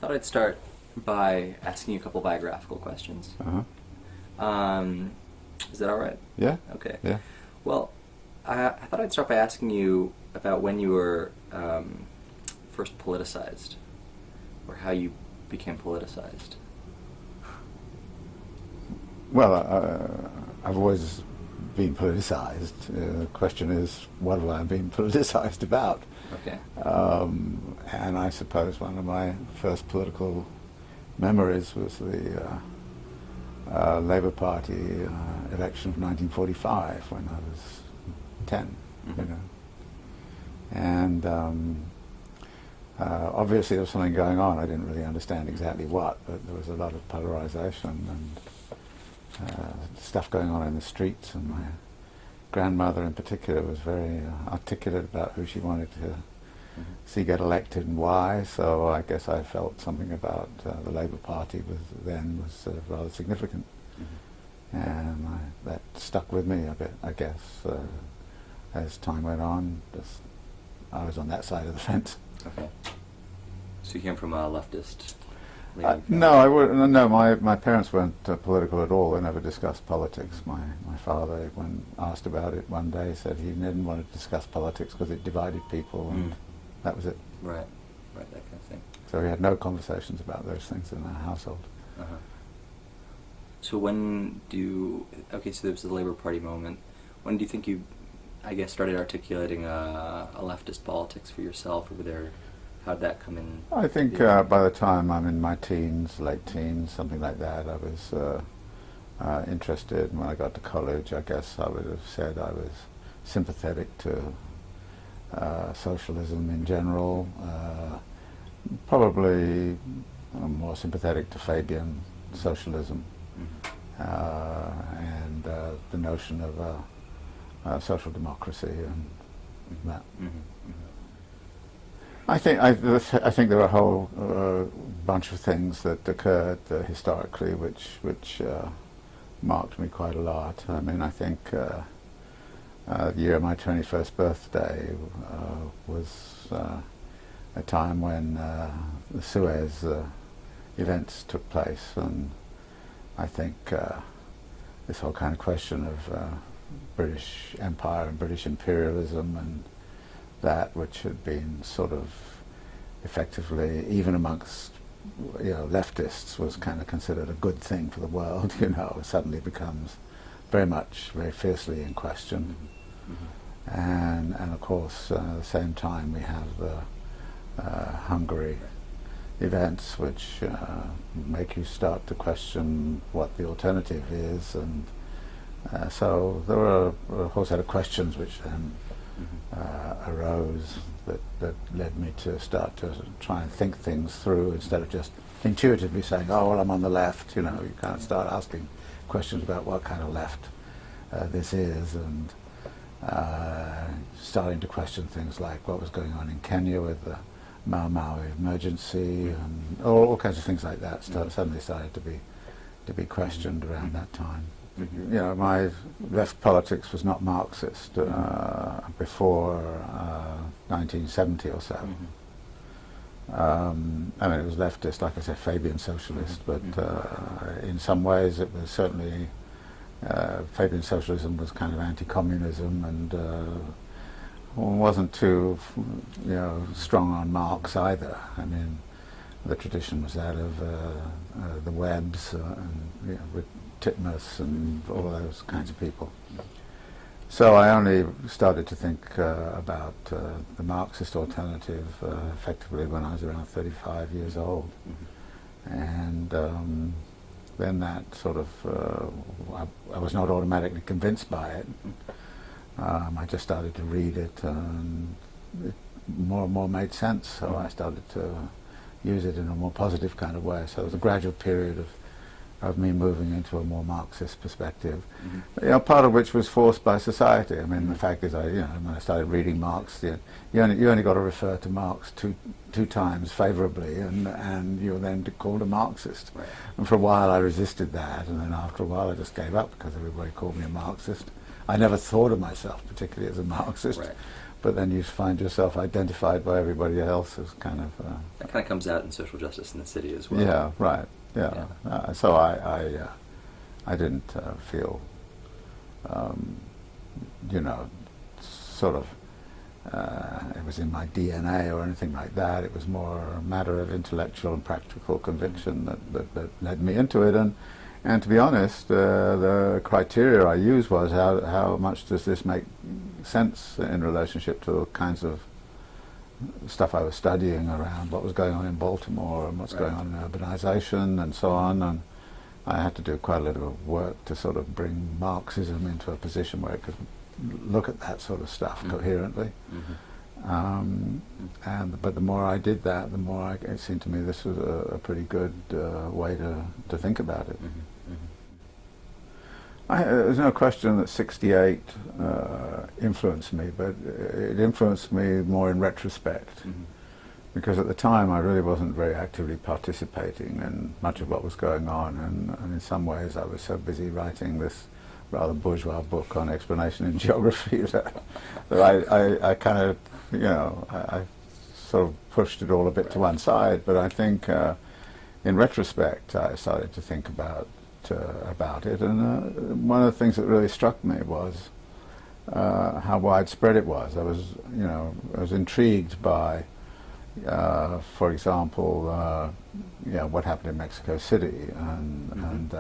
thought I'd start by asking you a couple biographical questions. Is that all right? Yeah. Okay. Yeah. Well, I thought I'd start by asking you about when you were first politicized, or how you became politicized. Well, I've always been politicized. The question is, what have I been politicized about? Okay. And I suppose one of my first political memories was the Labour Party election of 1945, when I was 10, Mm-hmm. you know. And obviously there was something going on. I didn't really understand exactly what, but there was a lot of polarization and stuff going on in the streets, and my grandmother in particular was very articulate about who she wanted to see get elected and why, so I guess I felt something about the Labour Party was rather significant. And that stuck with me a bit, I guess, as time went on. I was on that side of the fence. Okay. So you came from a leftist? No, my parents weren't political at all. They never discussed politics. My father, when asked about it one day, said he didn't want to discuss politics because it divided people, and that was it. Right, that kind of thing. So we had no conversations about those things in our household. Uh-huh. So when so there was the Labour Party moment. When do you think you, I guess, started articulating a leftist politics for yourself over there? How'd that come in? I think by the time I'm in my teens, late teens, something like that, I was interested. And when I got to college, I guess I would have said I was sympathetic to socialism in general, probably more sympathetic to Fabian socialism, and the notion of social democracy and that. I think there are a whole bunch of things that occurred historically which marked me quite a lot. I mean, I think the year of my 21st birthday was a time when the Suez events took place, and I think this whole kind of question of British Empire and British imperialism and that, which had been sort of effectively, even amongst leftists, was kind of considered a good thing for the world, suddenly becomes very fiercely in question. And of course, at the same time, we have the Hungary events, which make you start to question what the alternative is, and so there were a whole set of questions which then arose that led me to start to try and think things through, instead of just intuitively saying, oh, well, I'm on the left. You kind of start asking questions about what kind of left this is, and starting to question things like what was going on in Kenya with the Mau Mau emergency, and all kinds of things like that suddenly started to be questioned around that time. My left politics was not Marxist before 1970 or so. I mean, it was leftist, like I said, Fabian socialist, but in some ways it was certainly, Fabian socialism was kind of anti-communism, and wasn't too strong on Marx either. I mean, the tradition was that of the Webbs and with Titmus and all those kinds of people. So I only started to think about the Marxist alternative effectively when I was around 35 years old. And then that sort of, I was not automatically convinced by it. I just started to read it, and it more and more made sense, so I started to use it in a more positive kind of way. So it was a gradual period of me moving into a more Marxist perspective, part of which was forced by society. I mean, the fact is, when I started reading Marx, you only got to refer to Marx two times favourably, and you're then called a Marxist. Right. And for a while I resisted that, and then after a while I just gave up because everybody called me a Marxist. I never thought of myself particularly as a Marxist, right. but then you find yourself identified by everybody else as kind of... that kind of comes out in social justice in the city as well. Yeah, right, yeah. So I didn't feel, sort of, it was in my DNA or anything like that. It was more a matter of intellectual and practical conviction that led me into it. And to be honest, the criteria I used was how much does this make sense in relationship to the kinds of stuff I was studying around what was going on in Baltimore and what's going on in urbanization and so on. And I had to do quite a little of work to sort of bring Marxism into a position where it could look at that sort of stuff coherently. But the more I did that, the more it seemed to me this was a pretty good way to think about it. There's no question that '68 influenced me, but it influenced me more in retrospect, because at the time I really wasn't very actively participating in much of what was going on, and in some ways I was so busy writing this rather bourgeois book on explanation in geography that I kind of, I sort of pushed it all a bit to one side. But I think in retrospect I started to think about it, and one of the things that really struck me was how widespread it was. I was intrigued by, for example, what happened in Mexico City, and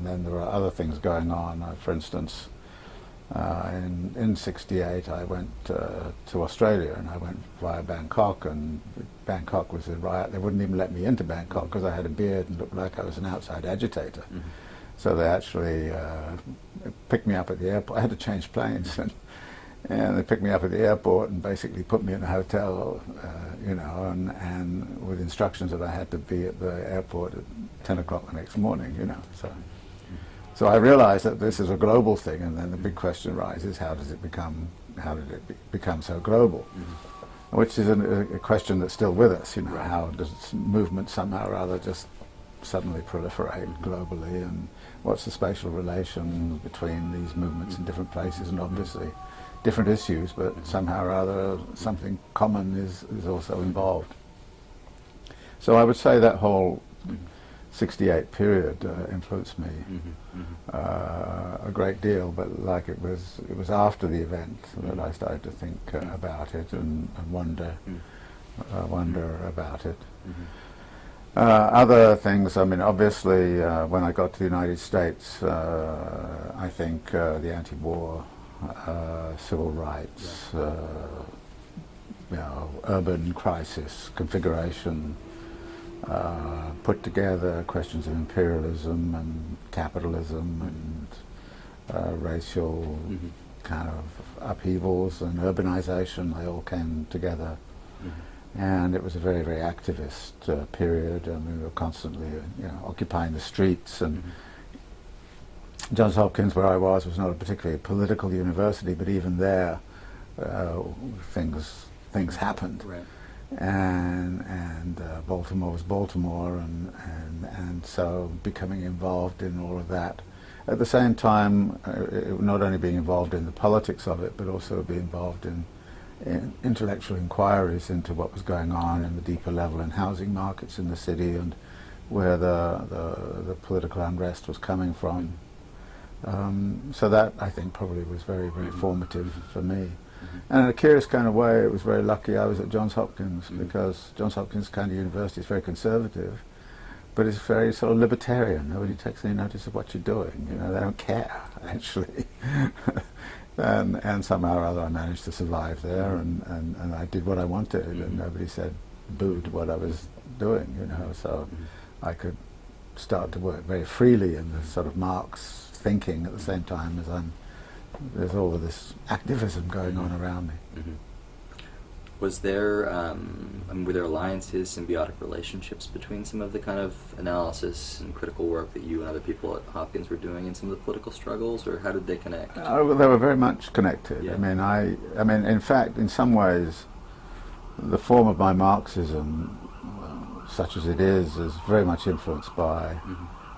then there were other things going on. For instance, in '68 I went to Australia, and I went via Bangkok, and Bangkok was a riot. They wouldn't even let me into Bangkok because I had a beard and looked like I was an outside agitator. So they actually picked me up at the airport. I had to change planes, and they picked me up at the airport and basically put me in a hotel, and with instructions that I had to be at the airport at 10 o'clock the next morning, So I realized that this is a global thing, and then the big question arises, how did it become so global? Which is a question that's still with us, how does movement somehow or other just suddenly proliferate globally, and what's the spatial relation between these movements in different places, and obviously different issues, but somehow or other something common is also involved. So I would say that whole '68 period influenced me a great deal, but like it was after the event that I started to think about it and wonder about it. Other things, obviously, when I got to the United States, I think the anti-war, civil rights, urban crisis, configuration, put together questions of imperialism and capitalism and racial kind of upheavals and urbanization, they all came together. And it was a very, very activist period. We were constantly, occupying the streets. And Johns Hopkins, where I was not a particularly political university, but even there, things happened. Right. And Baltimore was Baltimore, and so becoming involved in all of that. At the same time, not only being involved in the politics of it, but also be involved in intellectual inquiries into what was going on in the deeper level in housing markets in the city, and where the political unrest was coming from. So that, I think, probably was very, very formative for me. And in a curious kind of way, it was very lucky I was at Johns Hopkins, because Johns Hopkins kind of university is very conservative, but it's very sort of libertarian. Nobody takes any notice of what you're doing. They don't care, actually. And somehow or other I managed to survive there, and I did what I wanted, and nobody said booed what I was doing, so I could start to work very freely in the sort of Marx thinking at the same time as there's all of this activism going on around me. Was there, were there alliances, symbiotic relationships between some of the kind of analysis and critical work that you and other people at Hopkins were doing in some of the political struggles, or how did they connect? They were very much connected. Yeah. In fact, in some ways, the form of my Marxism, such as it is very much influenced by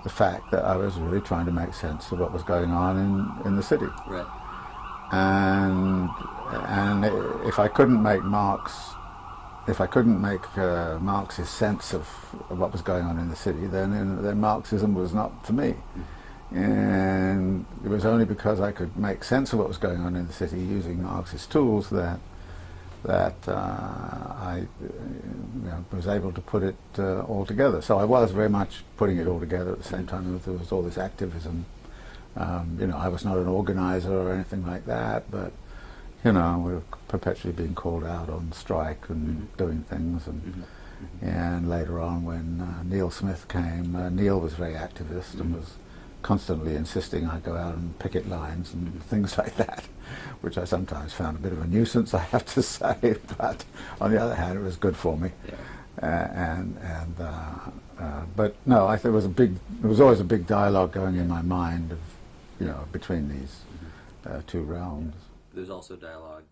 the fact that I was really trying to make sense of what was going on in the city. Right. and if I couldn't make Marx's sense of what was going on in the city, then Marxism was not for me. And it was only because I could make sense of what was going on in the city using Marx's tools that I was able to put it all together. So I was very much putting it all together at the same time. There was all this activism. I was not an organizer or anything like that, but we were perpetually being called out on strike and doing things. And later on, when Neil Smith came, Neil was very activist and was constantly insisting I go out and picket lines and things like that, which I sometimes found a bit of a nuisance, I have to say, but on the other hand it was good for me. But no, I think there was always a big dialogue going in my mind of, between these two realms. There's also dialogue